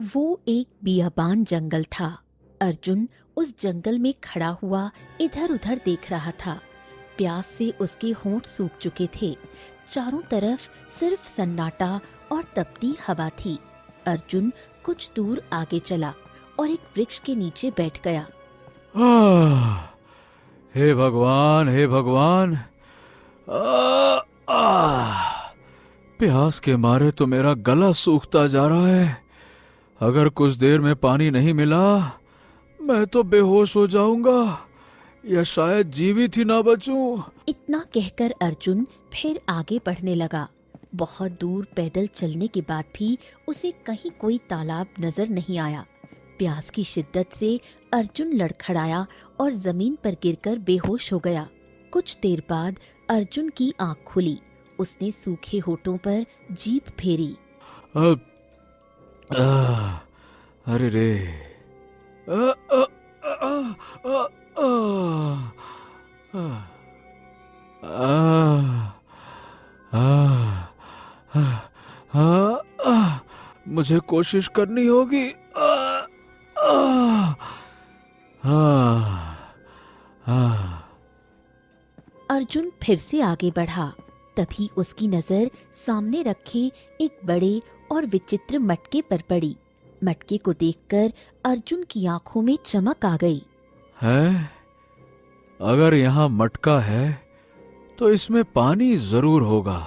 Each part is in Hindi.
वो एक बियाबान जंगल था। अर्जुन उस जंगल में खड़ा हुआ इधर उधर देख रहा था। प्यास से उसके होंठ सूख चुके थे। चारों तरफ सिर्फ सन्नाटा और तपती हवा थी। अर्जुन कुछ दूर आगे चला और एक वृक्ष के नीचे बैठ गया। आह, हे भगवान, हे भगवान। प्यास के मारे तो मेरा गला सूखता जा रहा है। अगर कुछ देर में पानी नहीं मिला मैं तो बेहोश हो जाऊंगा या शायद जीवित ही ना बचूं। इतना कहकर अर्जुन फिर आगे बढ़ने लगा। बहुत दूर पैदल चलने के बाद भी उसे कहीं कोई तालाब नजर नहीं आया। प्यास की शिद्दत से अर्जुन लड़खड़ाया और जमीन पर गिरकर बेहोश हो गया। कुछ देर बाद अर्जुन की आंख खुली। उसने सूखे होठों पर जीभ फेरी। अब अरे रे। आ, आ, आ, आ, आ, आ, आ, आ, मुझे कोशिश करनी होगी। अर्जुन फिर से आगे बढ़ा। तभी उसकी नजर सामने रखे एक बड़े और विचित्र मटके पर पड़ी। मटके को देखकर अर्जुन की आंखों में चमक आ गई। है? अगर यहाँ मटका है तो इसमें पानी जरूर होगा।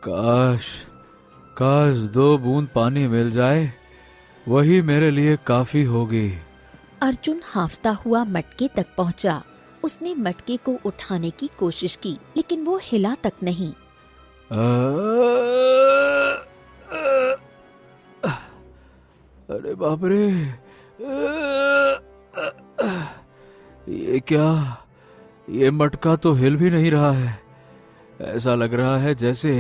काश काश 2 बूंद पानी मिल जाए, वही मेरे लिए काफी होगी। अर्जुन हांफता हुआ मटके तक पहुंचा। उसने मटके को उठाने की कोशिश की, लेकिन वो हिला तक नहीं। अरे बाप रे। ये क्या? ये मटका तो हिल भी नहीं रहा है। ऐसा लग रहा है जैसे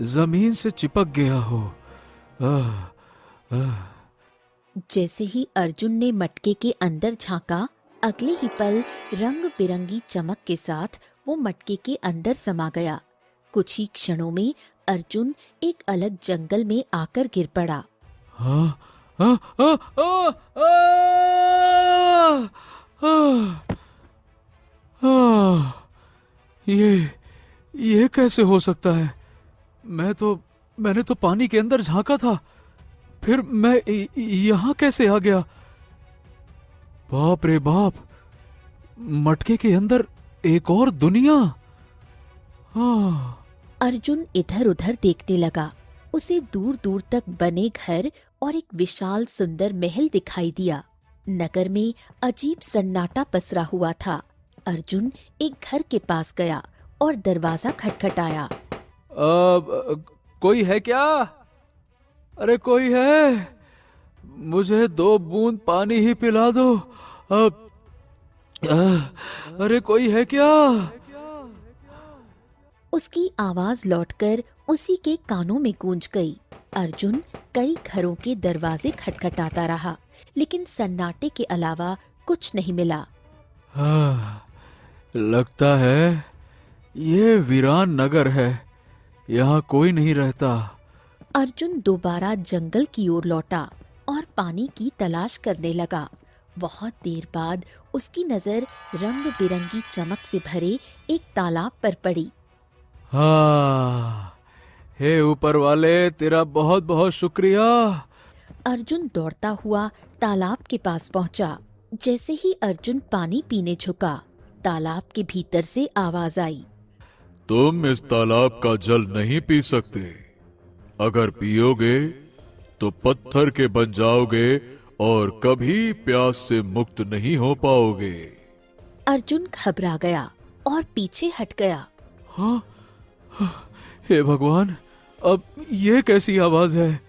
जमीन से चिपक गया हो। जैसे ही अर्जुन ने मटके के अंदर झांका, अगले ही पल रंग बिरंगी चमक के साथ वो मटके के अंदर समा गया। कुछ ही क्षणों में अर्जुन एक अलग जंगल में आकर गिर पड़ा। हाँ, हाँ, हाँ, हाँ, हाँ, हाँ, हाँ, ये कैसे हो सकता है? मैंने तो पानी के अंदर झांका था, फिर मैं यहाँ कैसे आ गया? बाप रे बाप, मटके के अंदर एक और दुनिया। हाँ। अर्जुन इधर उधर देखने लगा। उसे दूर दूर तक बने घर और एक विशाल सुंदर महल दिखाई दिया। नगर में अजीब सन्नाटा पसरा हुआ था। अर्जुन एक घर के पास गया और दरवाजा खटखटाया। कोई है क्या? अरे कोई है? मुझे 2 बूंद पानी ही पिला दो। अरे कोई है क्या? उसकी आवाज लौटकर उसी के कानों में गूंज गई। अर्जुन कई घरों के दरवाजे खटखटाता रहा, लेकिन सन्नाटे के अलावा कुछ नहीं मिला। लगता है ये वीरान नगर है, यहाँ कोई नहीं रहता। अर्जुन दोबारा जंगल की ओर लौटा और पानी की तलाश करने लगा। बहुत देर बाद उसकी नजर रंग बिरंगी चमक से भरे एक तालाब पर पड़ी। हाँ, हे ऊपर वाले, तेरा बहुत बहुत शुक्रिया। अर्जुन दौड़ता हुआ तालाब के पास पहुंचा। जैसे ही अर्जुन पानी पीने झुका, तालाब के भीतर से आवाज आई। तुम इस तालाब का जल नहीं पी सकते। अगर पियोगे तो पत्थर के बन जाओगे और कभी प्यास से मुक्त नहीं हो पाओगे। अर्जुन घबरा गया और पीछे हट गया। हाँ, हे भगवान, अब ये कैसी आवाज है?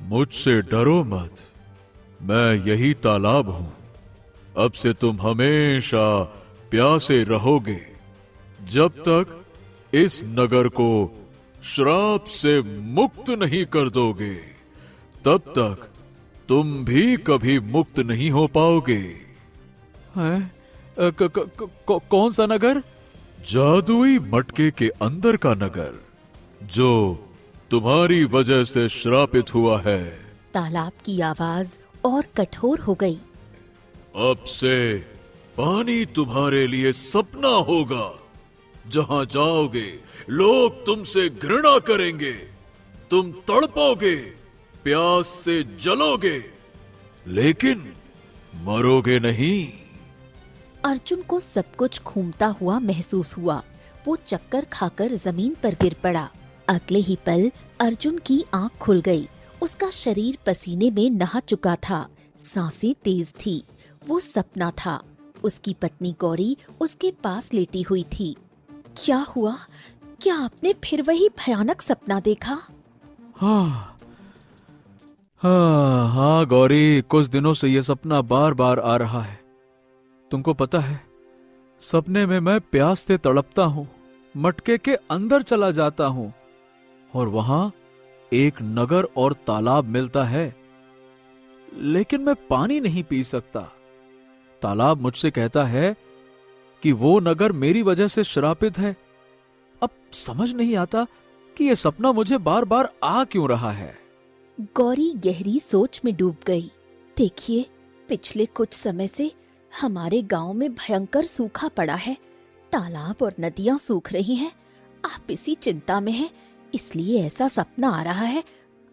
मुझसे डरो मत, मैं यही तालाब हूँ। अब से तुम हमेशा प्यासे रहोगे, जब तक इस नगर को श्राप से मुक्त नहीं कर दोगे, तब तक तुम भी कभी मुक्त नहीं हो पाओगे। हैं? कौन सा नगर? जादुई मटके के अंदर का नगर, जो तुम्हारी वजह से श्रापित हुआ है। तालाब की आवाज और कठोर हो गई। अब से पानी तुम्हारे लिए सपना होगा। जहां जाओगे लोग तुमसे घृणा करेंगे, तुम तड़पोगे, प्यास से जलोगे, लेकिन मरोगे नहीं। अर्जुन को सब कुछ घूमता हुआ महसूस हुआ। वो चक्कर खाकर जमीन पर गिर पड़ा। अगले ही पल अर्जुन की आंख खुल गई। उसका शरीर पसीने में नहा चुका था, सांसें तेज थी। वो सपना था। उसकी पत्नी गौरी उसके पास लेटी हुई थी। क्या हुआ? क्या आपने फिर वही भयानक सपना देखा? हाँ गौरी, कुछ दिनों से यह सपना बार बार आ रहा है। तुमको पता है, सपने में मैं प्यास से तड़पता हूं, मटके के अंदर चला जाता हूं और वहां एक नगर और तालाब मिलता है, लेकिन मैं पानी नहीं पी सकता। तालाब मुझसे कहता है कि वो नगर मेरी वजह से श्रापित है। अब समझ नहीं आता कि यह सपना मुझे बार बार आ क्यों रहा है। गौरी गहरी सोच में डूब गई। देखिए, पिछले कुछ समय से हमारे गांव में भयंकर सूखा पड़ा है। तालाब और नदियां सूख रही हैं। आप इसी चिंता में हैं, इसलिए ऐसा सपना आ रहा है।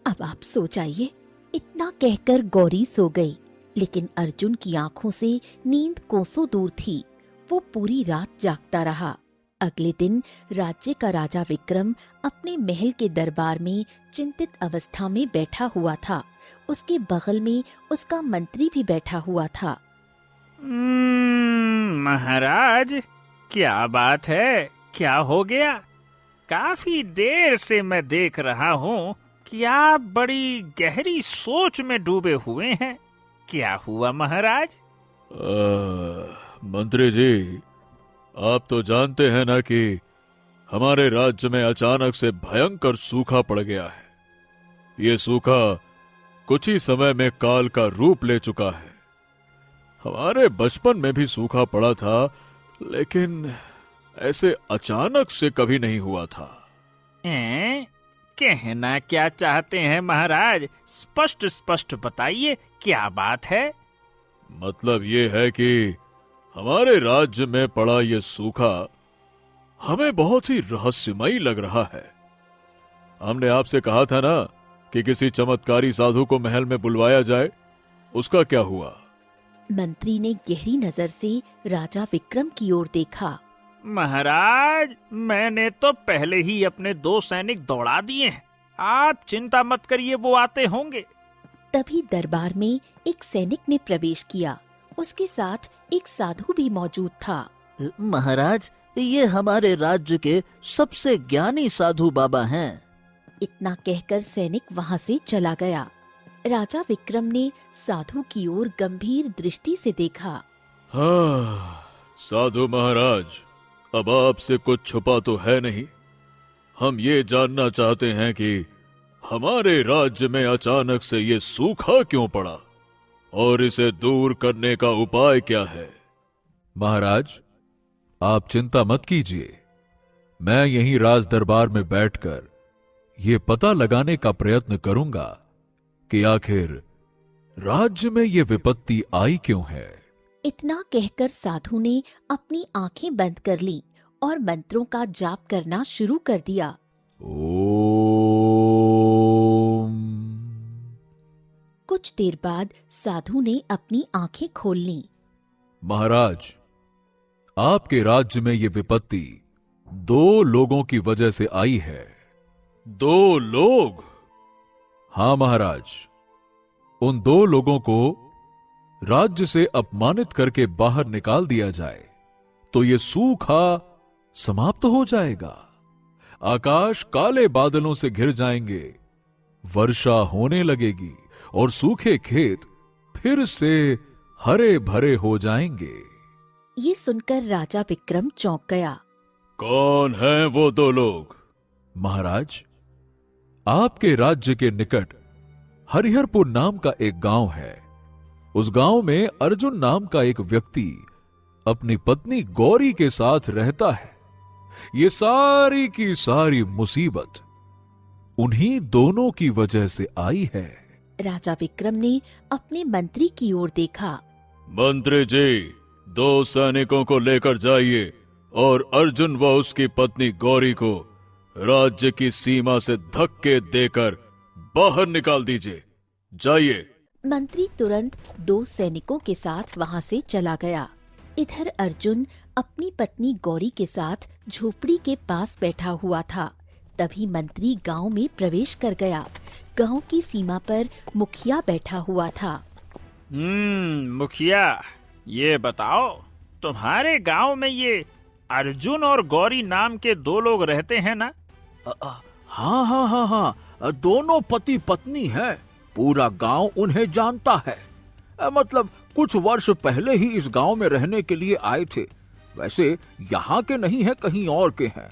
अब आप सो जाइए। इतना कहकर गौरी सो गई, लेकिन अर्जुन की आंखों से नींद कोसों दूर थी। वो पूरी रात जागता रहा। अगले दिन राज्य का राजा विक्रम अपने महल के दरबार में चिंतित अवस्था में बैठा हुआ था। उसके बगल में उसका मंत्री भी बैठा हुआ था। महाराज, क्या बात है? क्या हो गया? काफी देर से मैं देख रहा हूँ कि आप बड़ी गहरी सोच में डूबे हुए हैं। क्या हुआ महाराज? मंत्री जी, आप तो जानते हैं ना कि हमारे राज्य में अचानक से भयंकर सूखा पड़ गया है। ये सूखा कुछ ही समय में काल का रूप ले चुका है। हमारे बचपन में भी सूखा पड़ा था, लेकिन ऐसे अचानक से कभी नहीं हुआ था। कहना क्या चाहते हैं महाराज? स्पष्ट स्पष्ट बताइए, क्या बात है? मतलब ये है कि हमारे राज्य में पड़ा ये सूखा हमें बहुत ही रहस्यमयी लग रहा है। हमने आपसे कहा था ना कि किसी चमत्कारी साधु को महल में बुलवाया जाए। उसका क्या हुआ? मंत्री ने गहरी नजर से राजा विक्रम की ओर देखा। महाराज, मैंने तो पहले ही अपने 2 सैनिक दौड़ा दिए हैं। आप चिंता मत करिए, वो आते होंगे। तभी दरबार में एक सैनिक ने प्रवेश किया। उसके साथ एक साधु भी मौजूद था। महाराज, ये हमारे राज्य के सबसे ज्ञानी साधु बाबा हैं। इतना कहकर सैनिक वहां से चला गया। राजा विक्रम ने साधु की ओर गंभीर दृष्टि से देखा। हाँ, साधु महाराज, अब आपसे कुछ छुपा तो है नहीं। हम ये जानना चाहते हैं कि हमारे राज्य में अचानक से ये सूखा क्यों पड़ा और इसे दूर करने का उपाय क्या है। महाराज, आप चिंता मत कीजिए। मैं यहीं राज दरबार में बैठकर ये पता लगाने का प्रयत्न करूंगा कि आखिर राज्य में ये विपत्ति आई क्यों है। इतना कहकर साधु ने अपनी आंखें बंद कर ली और मंत्रों का जाप करना शुरू कर दिया। ओम। कुछ देर बाद साधु ने अपनी आंखें खोल ली। महाराज, आपके राज्य में ये विपत्ति 2 लोगों की वजह से आई है। 2 लोग? हाँ महाराज, उन 2 लोगों को राज्य से अपमानित करके बाहर निकाल दिया जाए तो ये सूखा समाप्त हो जाएगा। आकाश काले बादलों से घिर जाएंगे, वर्षा होने लगेगी और सूखे खेत फिर से हरे भरे हो जाएंगे। ये सुनकर राजा विक्रम चौंक गया। कौन हैं वो 2 लोग? महाराज, आपके राज्य के निकट हरिहरपुर नाम का एक गांव है। उस गांव में अर्जुन नाम का एक व्यक्ति अपनी पत्नी गौरी के साथ रहता है। ये सारी की सारी मुसीबत उन्हीं दोनों की वजह से आई है। राजा विक्रम ने अपने मंत्री की ओर देखा। मंत्री जी, 2 सैनिकों को लेकर जाइए और अर्जुन व उसकी पत्नी गौरी को राज्य की सीमा से धक्के देकर बाहर निकाल दीजिए। जाइए। मंत्री तुरंत 2 सैनिकों के साथ वहां से चला गया। इधर अर्जुन अपनी पत्नी गौरी के साथ झोपड़ी के पास बैठा हुआ था। तभी मंत्री गांव में प्रवेश कर गया। गांव की सीमा पर मुखिया बैठा हुआ था। मुखिया, ये बताओ, तुम्हारे गांव में ये अर्जुन और गौरी नाम के 2 लोग रहते हैं ना? हाँ हाँ हाँ हाँ, दोनों पति पत्नी हैं। पूरा गांव उन्हें जानता है। मतलब कुछ वर्ष पहले ही इस गांव में रहने के लिए आए थे। वैसे यहाँ के नहीं है, कहीं और के हैं।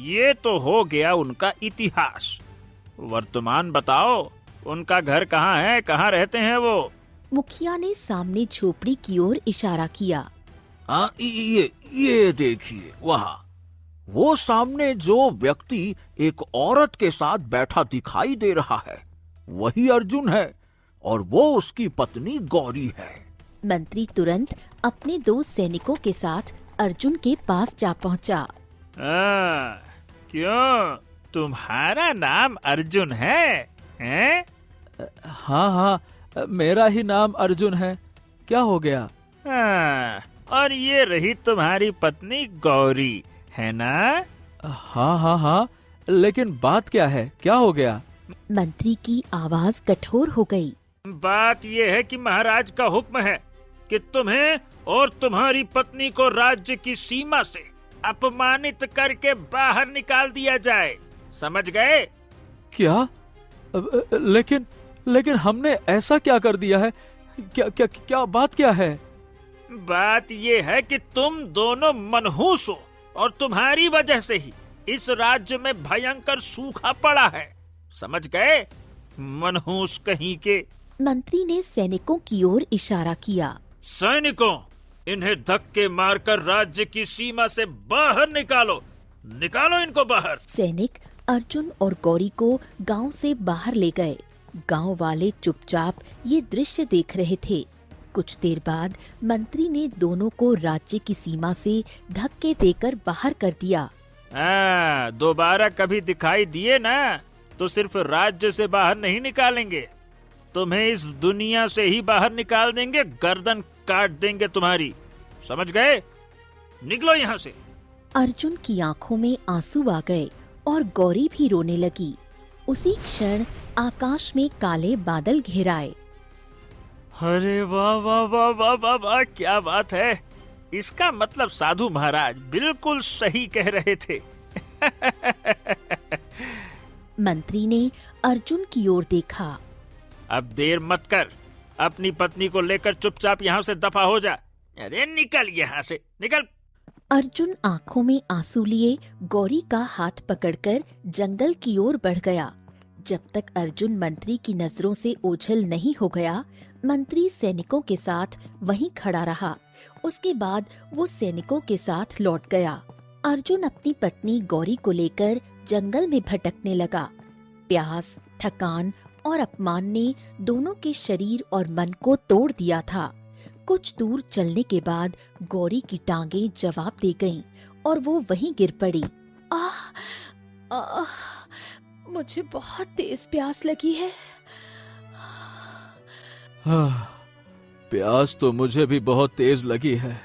ये तो हो गया उनका इतिहास। वर्तमान बताओ, उनका घर कहाँ है, कहाँ रहते हैं वो? मुखिया ने सामने झोपड़ी की ओर इशारा किया। ये देखिए वहाँ, वो सामने जो व्यक्ति एक औरत के साथ बैठा दिखाई दे रहा है, वही अर्जुन है और वो उसकी पत्नी गौरी है। मंत्री तुरंत अपने 2 सैनिकों के साथ अर्जुन के पास जा पहुंचा। क्यों, तुम्हारा नाम अर्जुन है, हैं? हाँ हाँ, मेरा ही नाम अर्जुन है। क्या हो गया? और ये रही तुम्हारी पत्नी गौरी, है ना? हाँ हाँ हाँ, लेकिन बात क्या है? क्या हो गया? मंत्री की आवाज कठोर हो गई। बात ये है कि महाराज का हुक्म है कि तुम्हें और तुम्हारी पत्नी को राज्य की सीमा से अपमानित करके बाहर निकाल दिया जाए। समझ गए? क्या? लेकिन हमने ऐसा क्या कर दिया है? क्या बात क्या है? बात ये है कि तुम दोनों मनहूस हो और तुम्हारी वजह से ही इस राज्य में भयंकर सूखा पड़ा है। समझ गए? मनहूस कहीं के। मंत्री ने सैनिकों की ओर इशारा किया। सैनिकों, इन्हें धक्के मारकर राज्य की सीमा से बाहर निकालो। निकालो इनको बाहर। सैनिक अर्जुन और गौरी को गांव से बाहर ले गए। गांव वाले चुपचाप ये दृश्य देख रहे थे। कुछ देर बाद मंत्री ने दोनों को राज्य की सीमा से धक्के देकर बाहर कर दिया। दोबारा कभी दिखाई दिए ना तो सिर्फ राज्य से बाहर नहीं निकालेंगे, तुम्हें इस दुनिया से ही बाहर निकाल देंगे, गर्दन काट देंगे तुम्हारी। समझ गए? निकलो यहाँ से। अर्जुन की आंखों में आंसू आ गए और गौरी भी रोने लगी। उसी क्षण आकाश में काले बादल घिर आए। अरे वाह वाह वाह वाह वाह वाह, क्या बात है! इसका मतलब साधु महाराज बिल्कुल सही कह रहे थे। मंत्री ने अर्जुन की ओर देखा। अब देर मत कर, अपनी पत्नी को लेकर चुपचाप यहाँ से दफा हो जा। अरे निकल यहाँ से, निकल। अर्जुन आंखों में आंसू लिए गौरी का हाथ पकड़कर जंगल की ओर बढ़ गया। जब तक अर्जुन मंत्री की नजरों से ओझल नहीं हो गया, मंत्री सैनिकों के साथ वहीं खड़ा रहा। उसके बाद वो सैनिकों के साथ लौट गया। अर्जुन अपनी पत्नी गौरी को लेकर जंगल में भटकने लगा। प्यास, थकान और अपमान ने दोनों के शरीर और मन को तोड़ दिया था। कुछ दूर चलने के बाद गौरी की टांगें जवाब दे गईं और वो वहीं गिर पड़ी। मुझे बहुत तेज प्यास लगी है। प्यास तो मुझे भी बहुत तेज लगी है।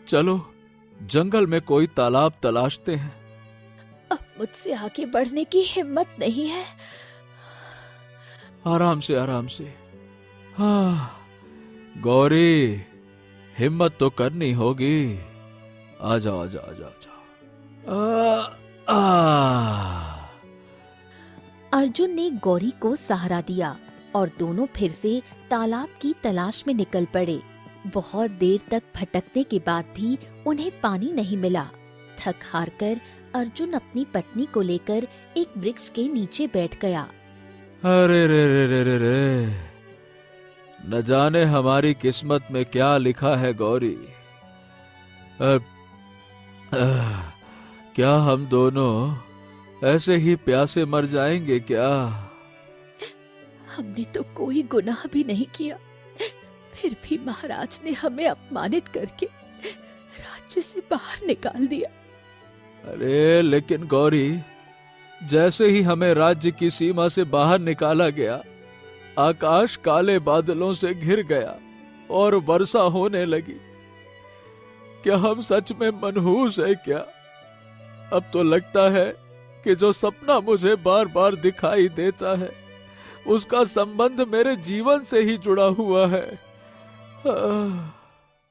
चलो जंगल में कोई तालाब तलाशते हैं। अब मुझसे आगे बढ़ने की हिम्मत नहीं है। आराम से आराम से। गौरी, हिम्मत तो करनी होगी। आ जाओ आ जाओ आ जाओ आ जाओ। अर्जुन ने गौरी को सहारा दिया और दोनों फिर से तालाब की तलाश में निकल पड़े। बहुत देर तक भटकने के बाद भी उन्हें पानी नहीं मिला। थक हार कर अर्जुन अपनी पत्नी को लेकर एक वृक्ष के नीचे बैठ गया। अरे रे रे रे रे रे, न जाने हमारी किस्मत में क्या लिखा है गौरी। क्या हम दोनों ऐसे ही प्यासे मर जाएंगे क्या? हमने तो कोई गुनाह भी नहीं किया, फिर भी महाराज ने हमें अपमानित करके राज्य से बाहर निकाल दिया। अरे लेकिन गौरी, जैसे ही हमें राज्य की सीमा से बाहर निकाला गया, आकाश काले बादलों से घिर गया और वर्षा होने लगी। क्या हम सच में मनहूस है क्या? अब तो लगता है कि जो सपना मुझे बार बार दिखाई देता है उसका संबंध मेरे जीवन से ही जुड़ा हुआ है।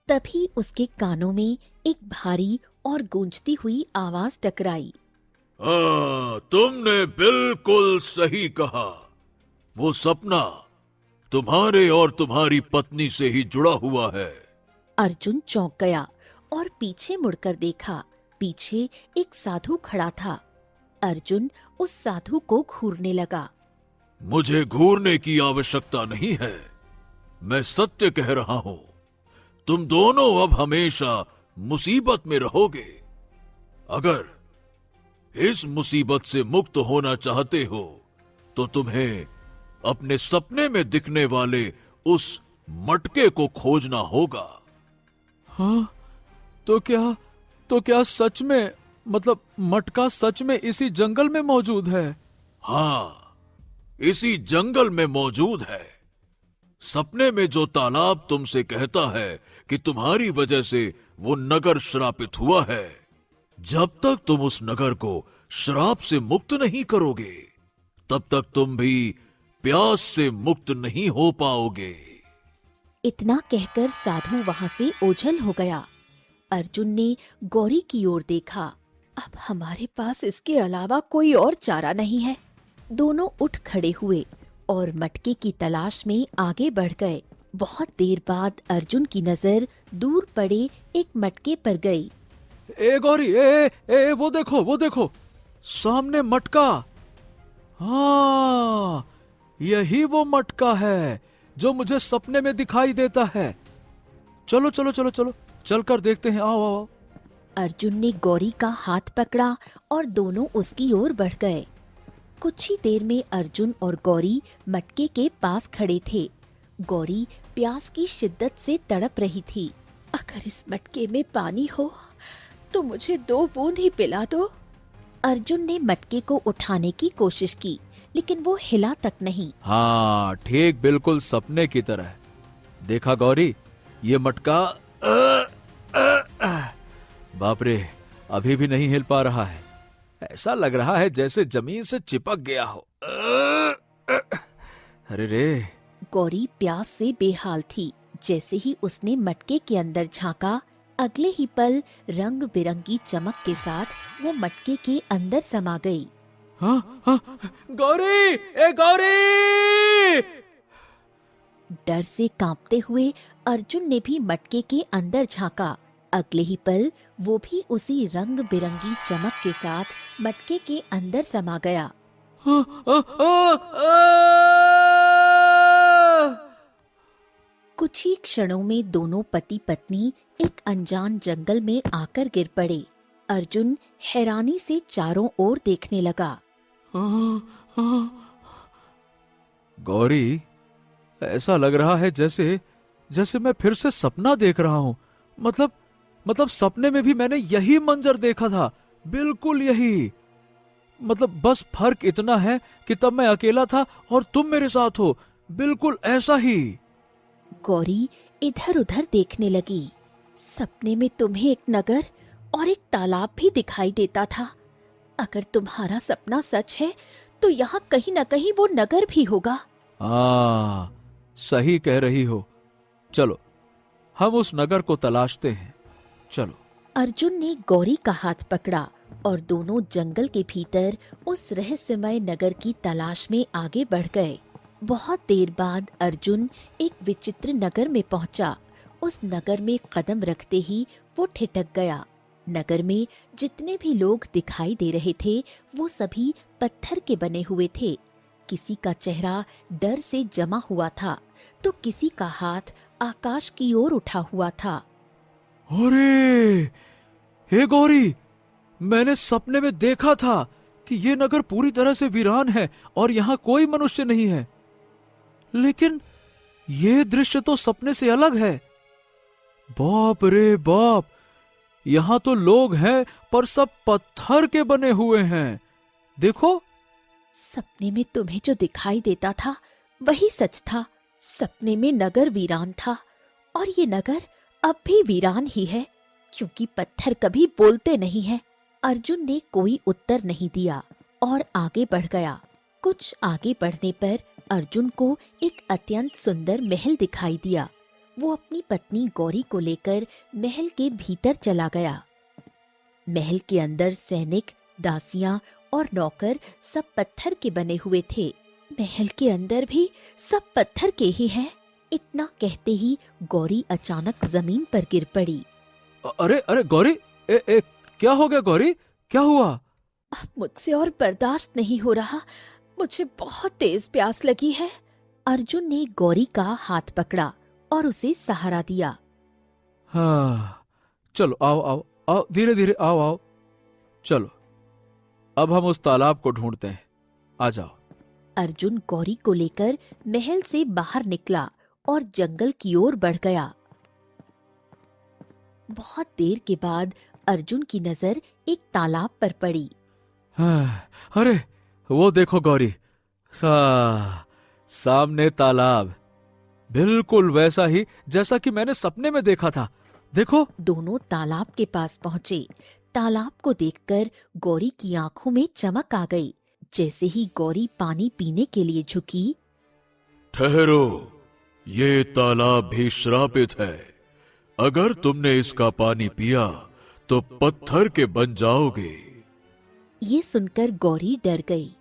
तभी उसके कानों में एक भारी और गूंजती हुई आवाज टकराई। हाँ, तुमने बिल्कुल सही कहा। वो सपना तुम्हारे और तुम्हारी पत्नी से ही जुड़ा हुआ है। अर्जुन चौंक गया और पीछे मुड़कर देखा। पीछे एक साधु खड़ा था। अर्जुन उस साधु को घूरने लगा। मुझे घूरने की आवश्यकता नहीं है, मैं सत्य कह रहा हूं। तुम दोनों अब हमेशा मुसीबत में रहोगे। अगर इस मुसीबत से मुक्त होना चाहते हो तो तुम्हें अपने सपने में दिखने वाले उस मटके को खोजना होगा। हाँ, तो क्या सच में, मतलब मटका सच में इसी जंगल में मौजूद है? हाँ, इसी जंगल में मौजूद है। सपने में जो तालाब तुमसे कहता है कि तुम्हारी वजह से वो नगर श्रापित हुआ है, जब तक तुम उस नगर को श्राप से मुक्त नहीं करोगे तब तक तुम भी प्यास से मुक्त नहीं हो पाओगे। इतना कहकर साधु वहां से ओझल हो गया। अर्जुन ने गौरी की ओर देखा। अब हमारे पास इसके अलावा कोई और चारा नहीं है। दोनों उठ खड़े हुए और मटके की तलाश में आगे बढ़ गए। बहुत देर बाद अर्जुन की नजर दूर पड़े एक मटके पर गई। ए गौरी, ए वो देखो, सामने मटका। हाँ, यही वो मटका है जो मुझे सपने में दिखाई देता है। चलो चलकर देखते हैं। आओ। अर्जुन ने गौरी का हाथ पकड़ा और दोनों उसकी ओर बढ़ गए। कुछ ही देर में अर्जुन और गौरी मटके के पास खड़े थे। गौरी प्यास की शिद्दत से तड़प रही थी। अगर इस मटके में पानी हो तो मुझे 2 बूंद ही पिला दो। अर्जुन ने मटके को उठाने की कोशिश की, लेकिन वो हिला तक नहीं। हाँ, ठीक बिल्कुल सपने की तरह। देखा गौरी, ये मटका बाप रे, अभी भी नहीं हिल पा रहा है। ऐसा लग रहा है जैसे जमीन से चिपक गया हो। अरे रे। गौरी प्यास से बेहाल थी। जैसे ही उसने मटके के अंदर झांका, अगले ही पल रंग बिरंगी चमक के साथ वो मटके के अंदर समा गई। हाँ, गौरी, ए गौरी! डर से कांपते हुए अर्जुन ने भी मटके के अंदर झांका। अगले ही पल वो भी उसी रंग बिरंगी चमक के साथ मटके के अंदर समा गया। कुछ ही क्षणों में दोनों पति पत्नी एक अनजान जंगल में आकर गिर पड़े। अर्जुन हैरानी से चारों ओर देखने लगा। गौरी, ऐसा लग रहा है जैसे मैं फिर से सपना देख रहा हूँ। मतलब सपने में भी मैंने यही मंजर देखा था, बिल्कुल यही। मतलब बस फर्क इतना है कि तब मैं अकेला था और तुम मेरे साथ हो, बिल्कुल ऐसा ही। गौरी इधर उधर देखने लगी। सपने में तुम्हें एक नगर और एक तालाब भी दिखाई देता था। अगर तुम्हारा सपना सच है तो यहाँ कहीं न कहीं वो नगर भी होगा। हाँ, सही कह रही हो। चलो, हम उस नगर को तलाशते हैं। चलो। अर्जुन ने गौरी का हाथ पकड़ा और दोनों जंगल के भीतर उस रहस्यमय नगर की तलाश में आगे बढ़ गए। बहुत देर बाद अर्जुन एक विचित्र नगर में पहुंचा। उस नगर में कदम रखते ही वो ठिठक गया। नगर में जितने भी लोग दिखाई दे रहे थे वो सभी पत्थर के बने हुए थे। किसी का चेहरा डर से जमा हुआ था तो किसी का हाथ आकाश की ओर उठा हुआ था। अरे, हे गौरी, मैंने सपने में देखा था कि ये नगर पूरी तरह से वीरान है और यहाँ कोई मनुष्य नहीं है। लेकिन ये दृश्य तो सपने से अलग है। बाप रे बाप, यहां तो लोग हैं पर सब पत्थर के बने हुए हैं। देखो। सपने में तुम्हें जो दिखाई देता था वही सच था। सपने में नगर वीरान था और ये नगर अब भी वीरान ही है, क्योंकि पत्थर कभी बोलते नहीं हैं। अर्जुन ने कोई उत्तर नहीं दिया और आगे बढ़ गया। कुछ आगे बढ़ने पर अर्जुन को एक अत्यंत सुंदर महल दिखाई दिया। वो अपनी पत्नी गौरी को लेकर महल के भीतर चला गया। महल के अंदर सैनिक, दासियां और नौकर सब पत्थर के बने हुए थे। महल के अंदर भी सब पत्थर के ही हैं। इतना कहते ही गौरी अचानक जमीन पर गिर पड़ी। अरे अरे गौरी, क्या हो गया गौरी, क्या हुआ? अब मुझसे और बर्दाश्त नहीं हो रहा, मुझे बहुत तेज प्यास लगी है। अर्जुन ने गौरी का हाथ पकड़ा और उसे सहारा दिया। हाँ, चलो आओ आओ आओ, धीरे धीरे आओ आओ। चलो अब हम उस तालाब को ढूंढते हैं, आ जाओ। अर्जुन गौरी को लेकर महल से बाहर निकला और जंगल की ओर बढ़ गया। बहुत देर के बाद अर्जुन की नजर एक तालाब पर पड़ी। हाँ, अरे वो देखो गौरी, सामने तालाब, बिल्कुल वैसा ही जैसा कि मैंने सपने में देखा था। देखो। दोनों तालाब के पास पहुंचे। तालाब को देखकर गौरी की आंखों में चमक आ गई। जैसे ही गौरी पानी पीने के लिए झुकी, ठहरो, ये तालाब भी श्रापित है। अगर तुमने इसका पानी पिया तो पत्थर के बन जाओगे। ये सुनकर गौरी डर गई।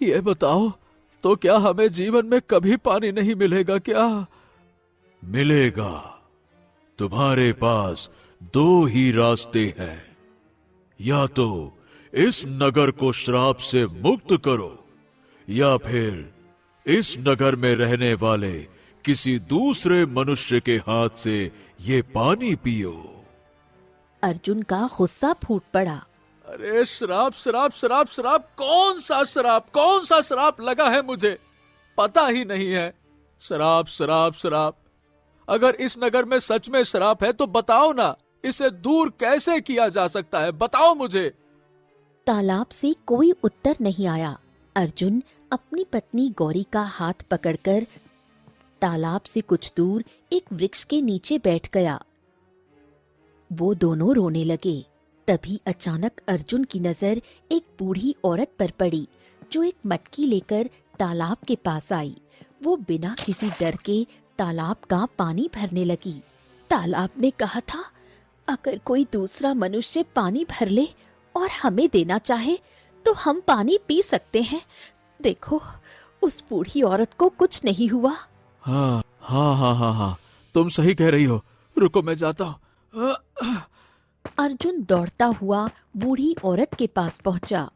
ये बताओ, तो क्या हमें जीवन में कभी पानी नहीं मिलेगा क्या? मिलेगा। तुम्हारे पास दो ही रास्ते हैं, या तो इस नगर को श्राप से मुक्त करो, या फिर इस नगर में रहने वाले किसी दूसरे मनुष्य के हाथ से ये पानी पियो। अर्जुन का गुस्सा फूट पड़ा। अरे श्राप श्राप श्राप श्राप, कौन सा श्राप, कौन सा श्राप लगा है मुझे पता ही नहीं है। श्राप श्राप श्राप, अगर इस नगर में सच में श्राप है तो बताओ ना, इसे दूर कैसे किया जा सकता है, बताओ मुझे। तालाब से कोई उत्तर नहीं आया। अर्जुन अपनी पत्नी गौरी का हाथ पकड़कर तालाब से कुछ दूर एक वृक्ष के नीचे बैठ गया। वो दोनों रोने लगे। तभी अचानक अर्जुन की नजर एक बूढ़ी औरत पर पड़ी, जो एक मटकी लेकर तालाब के पास आई। वो बिना किसी डर के तालाब का पानी भरने लगी। तालाब ने कहा था, अगर कोई दूसरा मनुष्य पानी भर ले और हमें देना चाहे तो हम पानी पी सकते हैं। देखो, उस बूढ़ी औरत को कुछ नहीं हुआ। हाँ हाँ हाँ हाँ हाँ, तुम सही कह रही हो, रुको मैं जाता हूँ। अर्जुन दौड़ता हुआ बूढ़ी औरत के पास पहुंचा।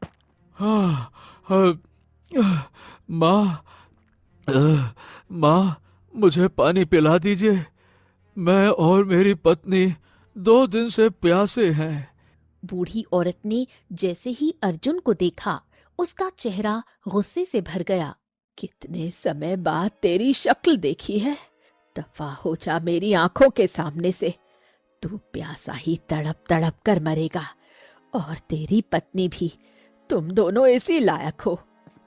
माँ, मुझे पानी पिला दीजिए। मैं और मेरी पत्नी 2 दिन से प्यासे हैं। बूढ़ी औरत ने जैसे ही अर्जुन को देखा, उसका चेहरा गुस्से से भर गया। कितने समय बाद तेरी शक्ल देखी है, दफा हो जा मेरी आंखों के सामने से। तू प्यासा ही तड़प तड़प कर मरेगा, और तेरी पत्नी भी। तुम दोनों इसी लायक हो।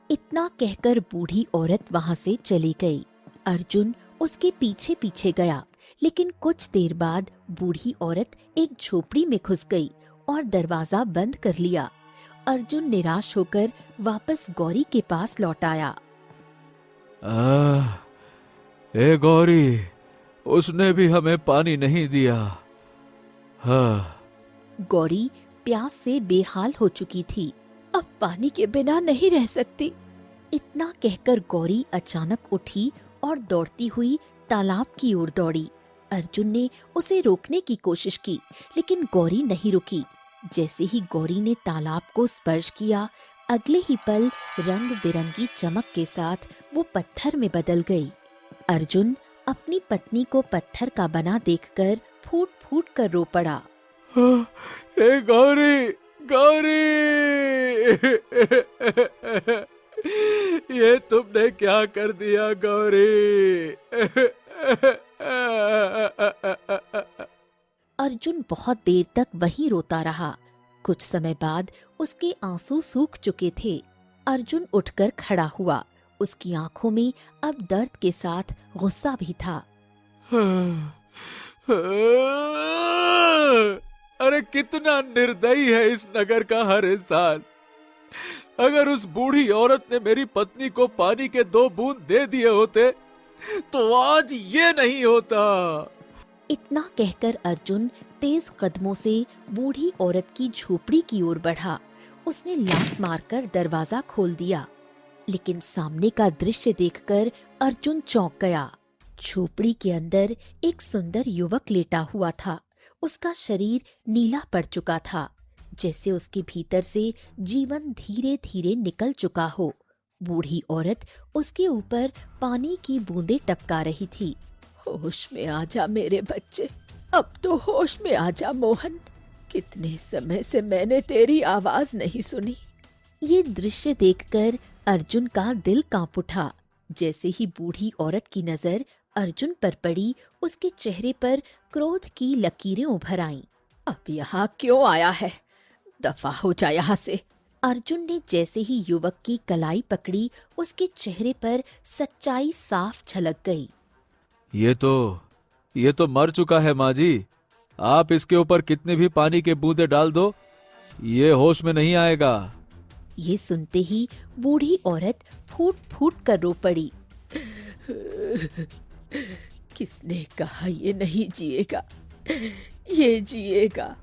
इतना कहकर बूढ़ी औरत वहां से चली गई। अर्जुन उसके पीछे पीछे गया, लेकिन कुछ देर बाद बूढ़ी औरत एक झोपड़ी में घुस गई और दरवाजा बंद कर लिया। अर्जुन निराश होकर वापस गौरी के पास लौट आया। ए गौरी, उसने भी हमें पानी नहीं दिया। हाँ। गौरी प्यास से बेहाल हो चुकी थी। अब पानी के बिना नहीं रह सकती। इतना कहकर गौरी अचानक उठी और दौड़ती हुई तालाब की ओर दौड़ी। अर्जुन ने उसे रोकने की कोशिश की, लेकिन गौरी नहीं रुकी। जैसे ही गौरी ने तालाब को स्पर्श किया, अगले ही पल रंग बिरंगी चमक के साथ वो पत्थर में बदल गई। अर्जुन अपनी पत्नी को पत्थर का बना देखकर फूट फूट कर रो पड़ा। ए गौरी, गौरी, ये तुमने क्या कर दिया गौरी? अर्जुन बहुत देर तक वहीं रोता रहा। कुछ समय बाद उसके आंसू सूख चुके थे। अर्जुन उठकर खड़ा हुआ। उसकी आंखों में अब दर्द के साथ गुस्सा भी था। अरे कितना निर्दयी है इस नगर का हर इंसान। अगर उस बूढ़ी औरत ने मेरी पत्नी को पानी के 2 बूंद दे दिए होते तो आज ये नहीं होता। इतना कहकर अर्जुन तेज कदमों से बूढ़ी औरत की झोपड़ी की ओर बढ़ा। उसने लात मारकर दरवाजा खोल दिया, लेकिन सामने का दृश्य देखकर अर्जुन चौंक गया। झोपड़ी के अंदर एक सुंदर युवक लेटा हुआ था। उसका शरीर नीला पड़ चुका था, जैसे उसके भीतर से जीवन धीरे धीरे निकल चुका हो। बूढ़ी औरत उसके ऊपर पानी की बूंदें टपका रही थी। होश में आ जा मेरे बच्चे, अब तो होश में आ जा मोहन। कितने समय से मैंने तेरी आवाज नहीं सुनी। ये दृश्य देखकर अर्जुन का दिल कांप उठा। जैसे ही बूढ़ी औरत की नजर अर्जुन पर पड़ी, उसके चेहरे पर क्रोध की लकीरें उभर आईं। अब यहाँ क्यों आया है? दफा हो जा यहाँ से। अर्जुन ने जैसे ही युवक की कलाई पकड़ी, उसके चेहरे पर सच्चाई साफ झलक गई। ये तो मर चुका है माँ जी। आप इसके ऊपर कितने भी पानी के बूंदे डाल दो, ये होश में नहीं आएगा। ये सुनते ही बूढ़ी औरत फूट फूट कर रो पड़ी। किसने कहा ये नहीं जिएगा? ये जिएगा।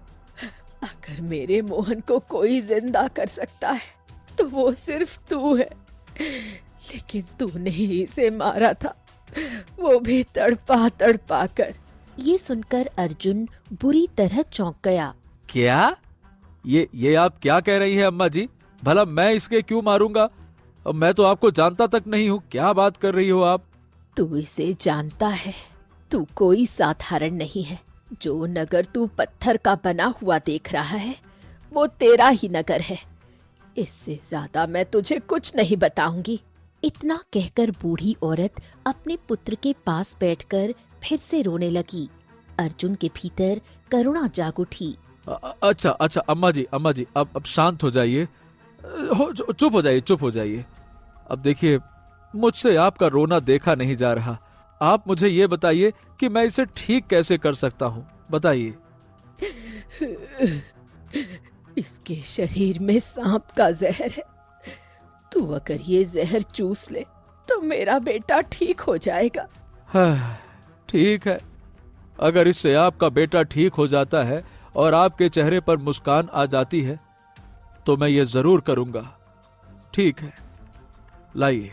अगर मेरे मोहन को कोई जिंदा कर सकता है तो वो सिर्फ तू है। लेकिन तूने ही इसे मारा था, वो भी तड़पा तड़पा कर। ये सुनकर अर्जुन बुरी तरह चौंक गया। क्या? ये आप क्या कह रही हैं अम्मा जी? भला मैं इसके क्यों मारूंगा? अब मैं तो आपको जानता तक नहीं हूँ। क्या बात कर रही हो आप? तू इसे जानता है? तू कोई साधारण नहीं है। जो नगर तू पत्थर का बना हुआ देख रहा है, वो तेरा ही नगर है। इससे ज्यादा मैं तुझे कुछ नहीं बताऊंगी। इतना कहकर बूढ़ी औरत अपने पुत्र के पास बैठकर फिर से रोने लगी। अर्जुन के भीतर करुणा जाग उठी। अच्छा अम्मा जी अब शांत हो जाइए। चुप हो जाइए। अब देखिए, मुझसे आपका रोना देखा नहीं जा रहा। आप मुझे ये बताइए कि मैं इसे ठीक कैसे कर सकता हूँ, बताइए। इसके शरीर में सांप का जहर है। तू अगर ये जहर चूस ले तो मेरा बेटा ठीक हो जाएगा। हाँ, ठीक है। अगर इससे आपका बेटा ठीक हो जाता है और आपके चेहरे पर मुस्कान आ जाती है तो मैं ये जरूर करूंगा। ठीक है, लाइए।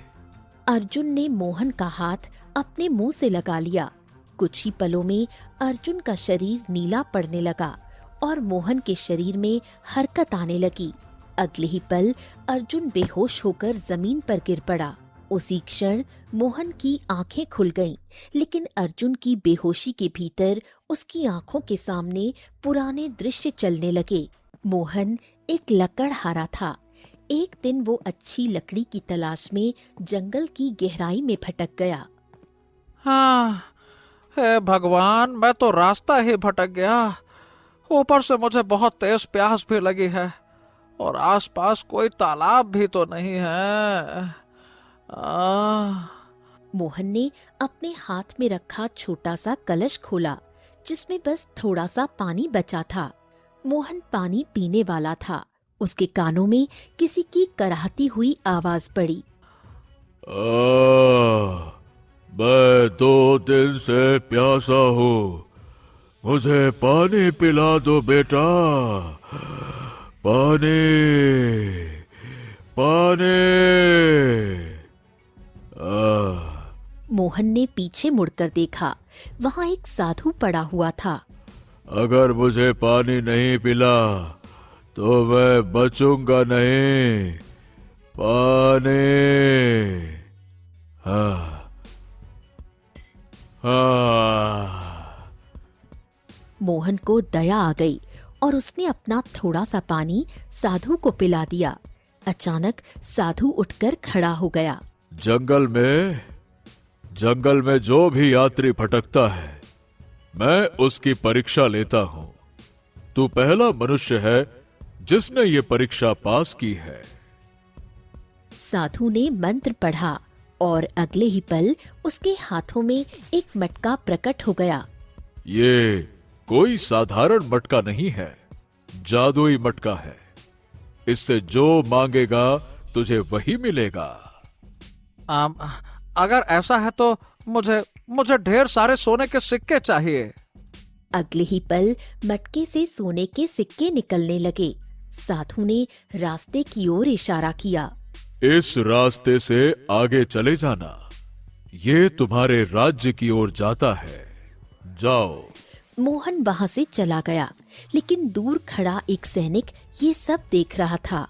अर्जुन ने मोहन का हाथ अपने मुंह से लगा लिया। कुछ ही पलों में अर्जुन का शरीर नीला पड़ने लगा और मोहन के शरीर में हरकत आने लगी। अगले ही पल अर्जुन बेहोश होकर जमीन पर गिर पड़ा। उसी क्षण मोहन की आंखें खुल गईं, लेकिन अर्जुन की बेहोशी के भीतर उसकी आंखों के सामने पुराने दृश्य चलने लगे। मोहन एक लकड़हारा था। एक दिन वो अच्छी लकड़ी की तलाश में जंगल की गहराई में भटक गया। हाँ, हे भगवान, मैं तो रास्ता ही भटक गया। ऊपर से मुझे बहुत तेज प्यास भी लगी है और आसपास कोई तालाब भी तो नहीं है। मोहन ने अपने हाथ में रखा छोटा सा कलश खोला, जिसमें बस थोड़ा सा पानी बचा था। मोहन पानी पीने वाला था। उसके कानों में किसी की कराहती हुई आवाज पड़ी। मैं 2 दिन से प्यासा हूँ, मुझे पानी पिला दो बेटा, पानी पानी। मोहन ने पीछे मुड़कर देखा। वहाँ एक साधु पड़ा हुआ था। अगर मुझे पानी नहीं पिला तो मैं बचूंगा नहीं। पानी। मोहन को दया आ गई और उसने अपना थोड़ा सा पानी साधु को पिला दिया। अचानक साधु उठकर खड़ा हो गया। जंगल में जो भी यात्री भटकता है, मैं उसकी परीक्षा लेता हूं। तू पहला मनुष्य है जिसने ये परीक्षा पास की है। साधु ने मंत्र पढ़ा और अगले ही पल उसके हाथों में एक मटका प्रकट हो गया। ये कोई साधारण मटका नहीं है, जादुई मटका है। इससे जो मांगेगा तुझे वही मिलेगा। अगर ऐसा है तो मुझे ढेर सारे सोने के सिक्के चाहिए। अगले ही पल मटके से सोने के सिक्के निकलने लगे। साधु ने रास्ते की ओर इशारा किया। इस रास्ते से आगे चले जाना, ये तुम्हारे राज्य की ओर जाता है। जाओ। मोहन वहां से चला गया, लेकिन दूर खड़ा एक सैनिक ये सब देख रहा था।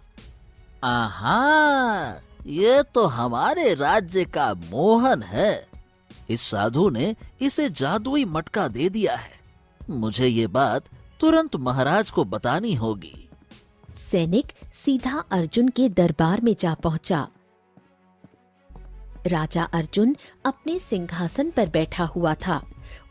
आहा, ये तो हमारे राज्य का मोहन है। इस साधु ने इसे जादुई मटका दे दिया है। मुझे ये बात तुरंत महाराज को बतानी होगी। सैनिक सीधा अर्जुन के दरबार में जा पहुंचा। राजा अर्जुन अपने सिंहासन पर बैठा हुआ था।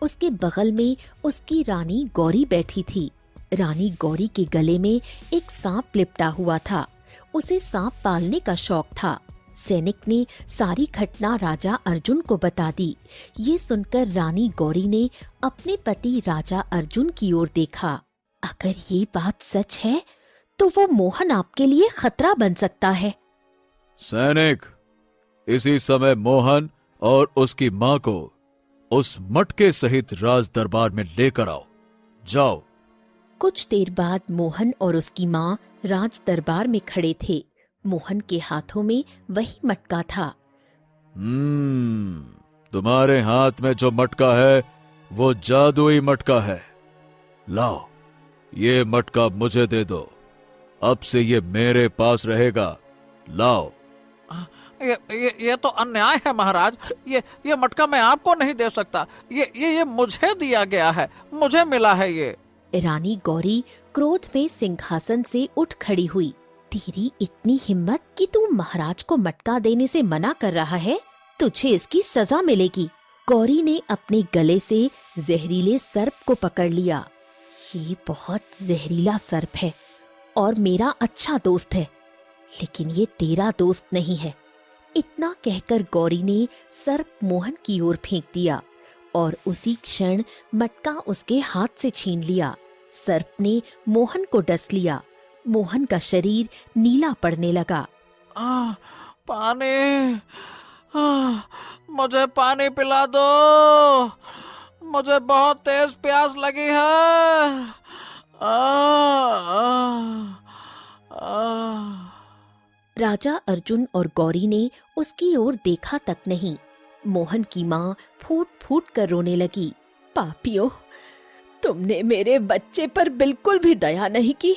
उसके बगल में उसकी रानी गौरी बैठी थी। रानी गौरी के गले में एक सांप लिपटा हुआ था। उसे सांप पालने का शौक था। सैनिक ने सारी घटना राजा अर्जुन को बता दी। ये सुनकर रानी गौरी ने अपने पति राजा अर्जुन की ओर देखा। अगर ये बात सच है तो वो मोहन आपके लिए खतरा बन सकता है। सैनिक, इसी समय मोहन और उसकी मां को उस मटके सहित राज दरबार में लेकर आओ। जाओ। कुछ देर बाद मोहन और उसकी मां राज दरबार में खड़े थे। मोहन के हाथों में वही मटका था। तुम्हारे हाथ में जो मटका है वो जादुई मटका है। लाओ, ये मटका मुझे दे दो। अब से ये मेरे पास रहेगा। लाओ। ये तो अन्याय है महाराज। ये मटका मैं आपको नहीं दे सकता। ये मुझे दिया गया है, मुझे मिला है ये। रानी गौरी क्रोध में सिंहासन से उठ खड़ी हुई। तेरी इतनी हिम्मत कि तू महाराज को मटका देने से मना कर रहा है? तुझे इसकी सजा मिलेगी। गौरी ने अपने गले से जहरीले सर्प को पकड़ लिया। ये बहुत जहरीला सर्प है और मेरा अच्छा दोस्त है, लेकिन ये तेरा दोस्त नहीं है। इतना कहकर गौरी ने सर्प मोहन की ओर फेंक दिया और उसी क्षण मटका उसके हाथ से छीन लिया। सर्प ने मोहन को डस लिया। मोहन का शरीर नीला पड़ने लगा। पानी, मुझे पानी पिला दो। मुझे बहुत तेज प्यास लगी है। राजा अर्जुन और गौरी ने उसकी ओर देखा तक नहीं। मोहन की माँ फूट फूट कर रोने लगी। पापियों, तुमने मेरे बच्चे पर बिल्कुल भी दया नहीं की।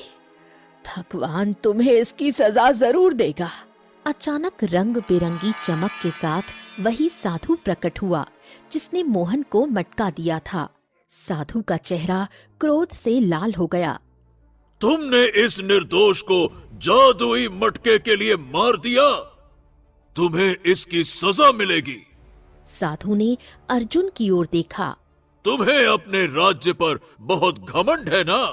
भगवान तुम्हें इसकी सजा जरूर देगा। अचानक रंग बिरंगी चमक के साथ वही साधु प्रकट हुआ जिसने मोहन को मटका दिया था। साधु का चेहरा क्रोध से लाल हो गया। तुमने इस निर्दोष को जादुई मटके के लिए मार दिया। तुम्हें इसकी सजा मिलेगी। साधु ने अर्जुन की ओर देखा। तुम्हें अपने राज्य पर बहुत घमंड है ना?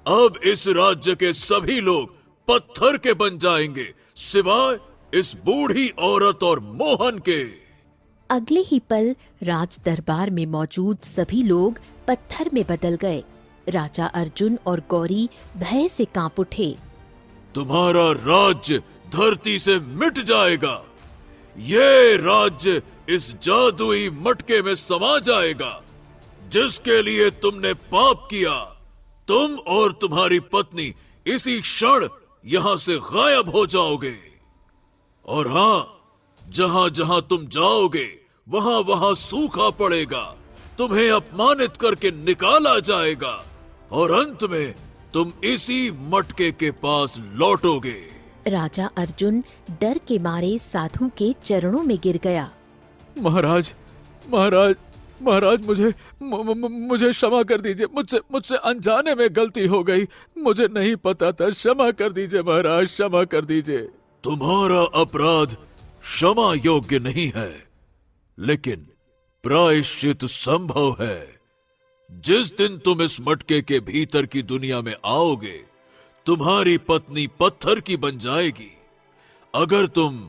अब इस राज्य के सभी लोग पत्थर के बन जाएंगे, सिवाय इस बूढ़ी औरत और मोहन के। अगले ही पल राज दरबार में मौजूद सभी लोग पत्थर में बदल गए। राजा अर्जुन और गौरी भय से कांप उठे। तुम्हारा राज्य धरती से मिट जाएगा। ये राज्य इस जादुई मटके में समा जाएगा जिसके लिए तुमने पाप किया। तुम और तुम्हारी पत्नी इसी क्षण यहां से गायब हो जाओगे। और हां, जहां जहां तुम जाओगे वहां वहां सूखा पड़ेगा। तुम्हें अपमानित करके निकाला जाएगा और अंत में तुम इसी मटके के पास लौटोगे। राजा अर्जुन डर के मारे साधु के चरणों में गिर गया। महाराज, महाराज, महाराज, मुझे क्षमा कर दीजिए। मुझसे अनजाने में गलती हो गई। मुझे नहीं पता था। क्षमा कर दीजिए महाराज, क्षमा कर दीजिए। तुम्हारा अपराध क्षमा योग्य नहीं है, लेकिन प्रायश्चित संभव है। जिस दिन तुम इस मटके के भीतर की दुनिया में आओगे, तुम्हारी पत्नी पत्थर की बन जाएगी। अगर तुम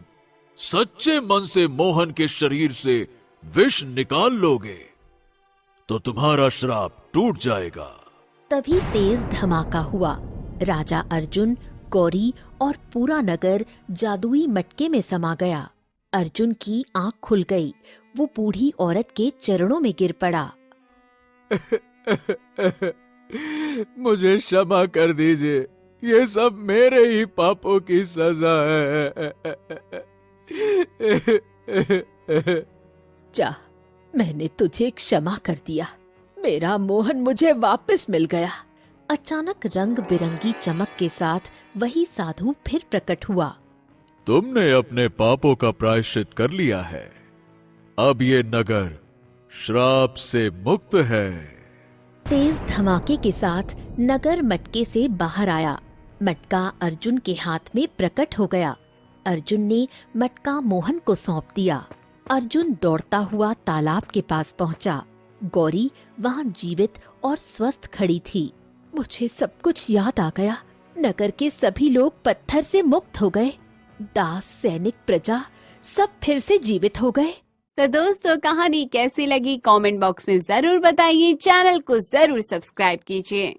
सच्चे मन से मोहन के शरीर से विष निकाल लोगे तो तुम्हारा श्राप टूट जाएगा। तभी तेज धमाका हुआ। राजा अर्जुन, गौरी और पूरा नगर जादुई मटके में समा गया। अर्जुन की आंख खुल गई। वो बूढ़ी औरत के चरणों में गिर पड़ा। मुझे क्षमा कर दीजिए, ये सब मेरे ही पापों की सजा है। जा, मैंने तुझे क्षमा कर दिया। मेरा मोहन मुझे वापस मिल गया। अचानक रंग बिरंगी चमक के साथ वही साधु फिर प्रकट हुआ। तुमने अपने पापों का प्रायश्चित कर लिया है। अब ये नगर श्राप से मुक्त है। तेज धमाके के साथ नगर मटके से बाहर आया। मटका अर्जुन के हाथ में प्रकट हो गया। अर्जुन ने मटका मोहन को सौंप दिया। अर्जुन दौड़ता हुआ तालाब के पास पहुंचा। गौरी वहां जीवित और स्वस्थ खड़ी थी। मुझे सब कुछ याद आ गया। नगर के सभी लोग पत्थर से मुक्त हो गए। दास, सैनिक, प्रजा सब फिर से जीवित हो गए। तो दोस्तों, कहानी कैसी लगी कमेंट बॉक्स में जरूर बताइए। चैनल को जरूर सब्सक्राइब कीजिए।